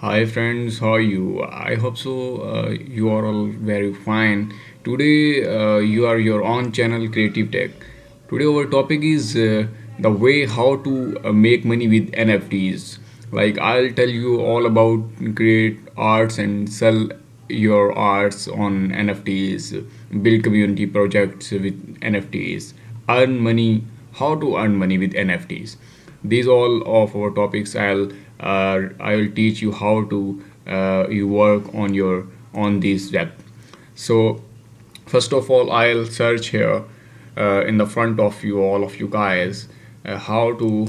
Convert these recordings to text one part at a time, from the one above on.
Hi friends, how are you? I hope so. You are all very fine. Today, you are your own channel Creative Tech. Today, our topic is the way how to make money with NFTs. Like I'll tell you all about create arts and sell your arts on NFTs, build community projects with NFTs, earn money, how to earn money with NFTs. These all of our topics I'll teach you how to you work on your on this web. So first of all, I'll search here in the front of you all of you guys how to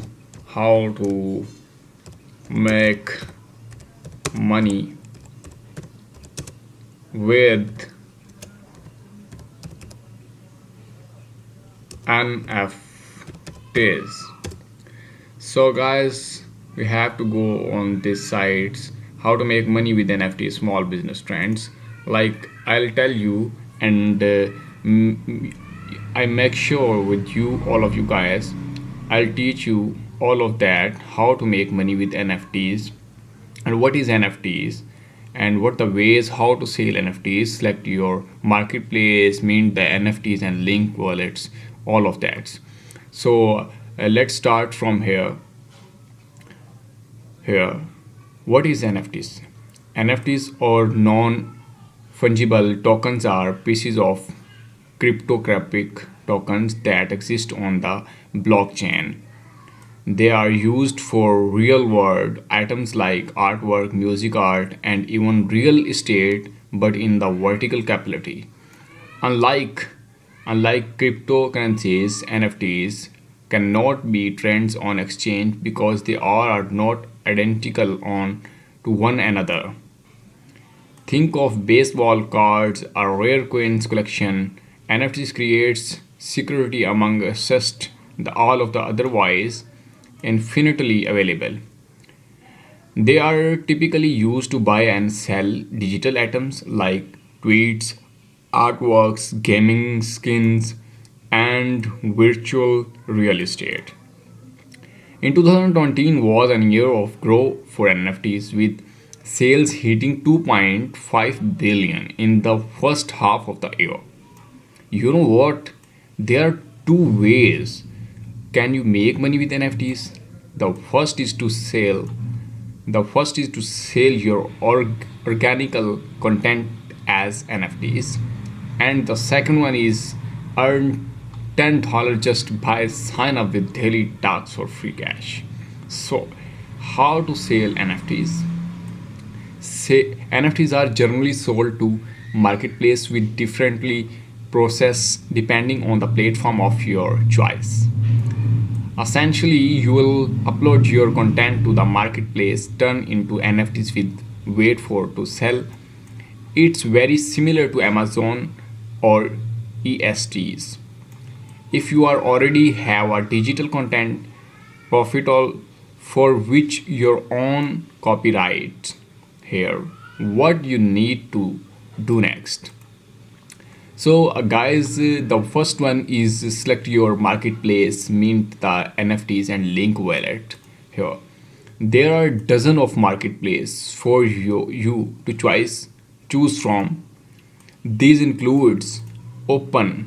make money with NFTs. So guys, we have to go on these sites how to make money with NFT small business trends. Like I'll tell you, and I make sure with you all of you guys, I'll teach you all of that how to make money with NFTs and what is NFTs and what the ways how to sell NFTs. Select your marketplace, mint the NFTs and link wallets, all of that. So let's start from here. What is NFTs? NFTs or non fungible tokens are pieces of cryptographic tokens that exist on the blockchain. They are used for real world items like artwork, music art, and even real estate, but in the vertical capability. Unlike unlike cryptocurrencies, NFTs cannot be trends on exchange because they are not identical on to one another. Think of baseball cards, a rare coins collection. NFTs creates security among just all of the otherwise infinitely available. They are typically used to buy and sell digital items like tweets, artworks, gaming skins, and virtual real estate. In 2019 was a year of growth for NFTs with sales hitting 2.5 billion in the first half of the year. You know what? There are two ways can you make money with NFTs. The first is to sell your organical content as NFTs, and the second one is earn $10 just by sign up with daily tasks for free cash. So how to sell NFTs? Say NFTs are generally sold to marketplace with differently processed depending on the platform of your choice. Essentially, you will upload your content to the marketplace, turn into NFTs with wait for to sell. It's very similar to Amazon or ESTs. If you are already have a digital content profitable for which your own copyright here, what you need to do next? So, the first one is select your marketplace, mint the NFTs, and link wallet. Here, there are dozen of marketplace for you to choose from. These includes Open,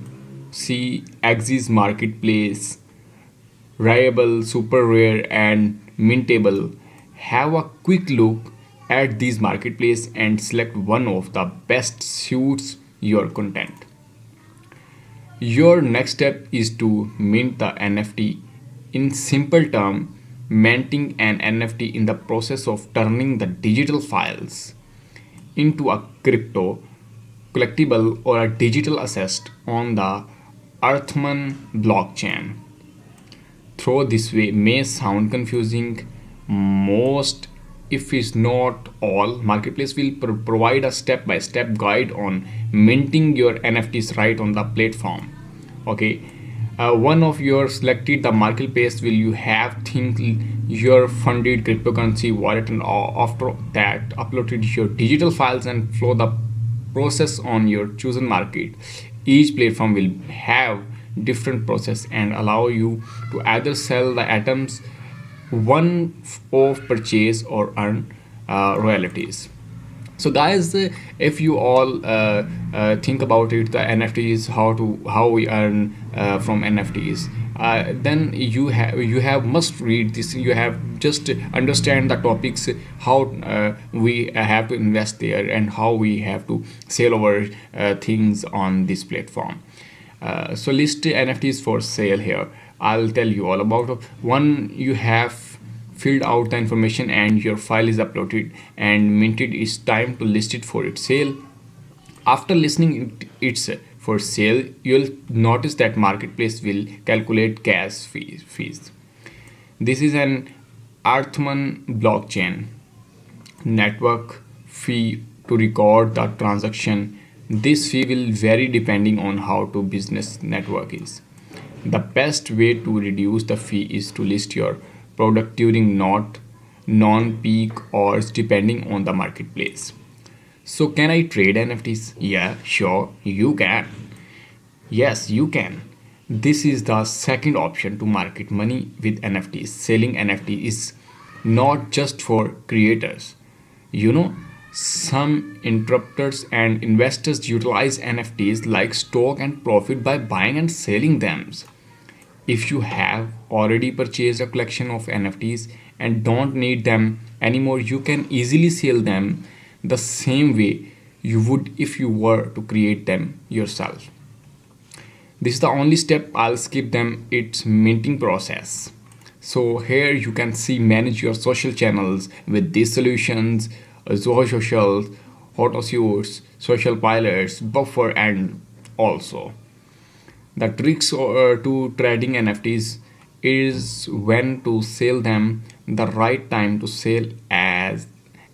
see Axis Marketplace, Rarible, Super Rare, and Mintable. Have a quick look at these marketplace and select one of the best suits your content. Your next step is to mint the NFT. In simple term, minting an NFT in the process of turning the digital files into a crypto collectible or a digital asset on the Earthman blockchain. Though this way may sound confusing, most if is not all, marketplace will provide a step-by-step guide on minting your NFTs right on the platform. Okay, one of your selected the marketplace will you have think your funded cryptocurrency wallet, and after that uploaded your digital files and flow the process on your chosen market. Each platform will have different process and allow you to either sell the items one of purchase or earn royalties. So guys, if you all think about it, the NFTs, how we earn from NFTs, then you have must read this. You have just understand the topics, how we have to invest there, and how we have to sell our things on this platform. So list NFTs for sale here. I'll tell you all about it. One, you have filled out the information and your file is uploaded and minted. It's time to list it for its sale. After listening it's for sale, you'll notice that marketplace will calculate gas fees. This is an Arthman blockchain network fee to record the transaction. This fee will vary depending on how to business network is. The best way to reduce the fee is to list your product during not non-peak hours depending on the marketplace. So can I trade NFTs? Yeah, sure, you can. Yes, you can. This is the second option to market money with NFTs. Selling NFT is not just for creators. You know, some interrupters and investors utilize NFTs like stock and profit by buying and selling them. If you have already purchased a collection of NFTs and don't need them anymore, you can easily sell them the same way you would if you were to create them yourself. This is the only step. I'll skip them. It's minting process. So here you can see manage your social channels with these solutions: Zoho Social, Hotosuits, Social Pilots, Buffer, and also the tricks to trading NFTs is when to sell them, the right time to sell, as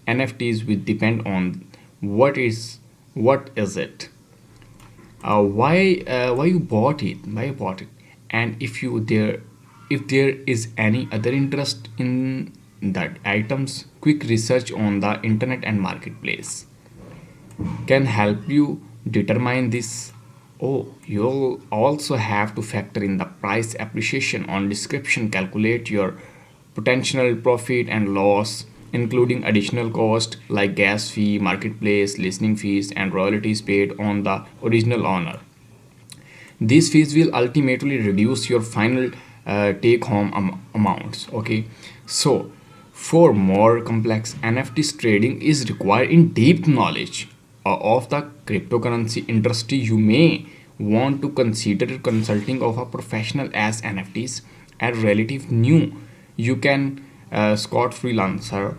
NFTs will depend on what is it, why you bought it, and if there is any other interest in that items. Quick research on the internet and marketplace can help you determine this. Oh, you'll also have to factor in the price appreciation on description, calculate your potential profit and loss, including additional cost like gas fee, marketplace, listening fees, and royalties paid on the original owner. These fees will ultimately reduce your final take home amounts. Okay, so for more complex NFTs, trading is required in deep knowledge of the cryptocurrency industry. You may want to consider consulting of a professional, as NFTs are relative new. You can Scott freelancer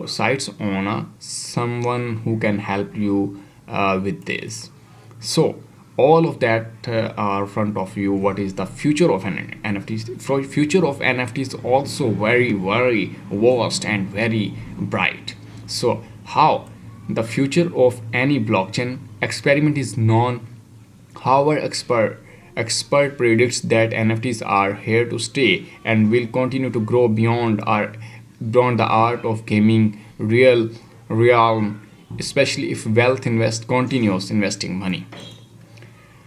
sites owner, someone who can help you with this. So all of that are front of you. What is the future of an NFTs? For future of NFTs also very vast and very bright. So how the future of any blockchain experiment is known. However, expert predicts that NFTs are here to stay and will continue to grow beyond the art of gaming real realm, especially if wealth invest continues investing money.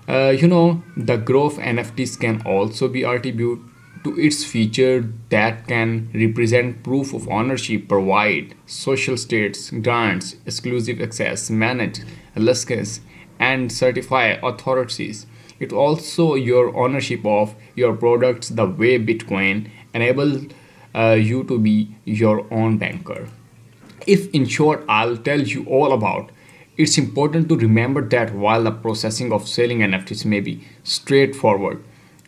The growth of NFTs can also be attributed to its feature that can represent proof of ownership, provide social states, grants, exclusive access, manage licenses, and certify authorities. It also your ownership of your products, the way Bitcoin enable you to be your own banker. If in short, I'll tell you all about. It's important to remember that while the processing of selling NFTs may be straightforward,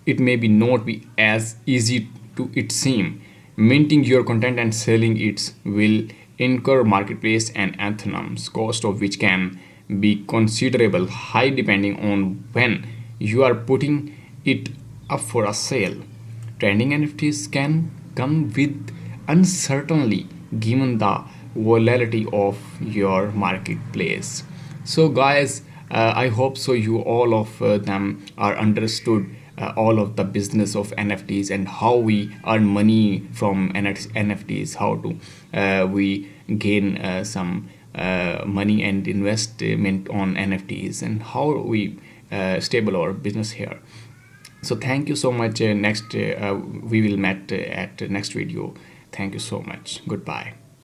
it may be not be as easy to it seem. Minting your content and selling it will incur marketplace and anthems, cost of which can be considerable high depending on when you are putting it up for a sale. Trending NFTs can come with uncertainty given the volatility of your marketplace. So guys, I hope so you all of them are understood all of the business of NFTs and how we earn money from NFTs, how to we gain some money and investment on NFTs, and how we stable our business here. So thank you so much. Next we will meet at next video. Thank you so much. Goodbye.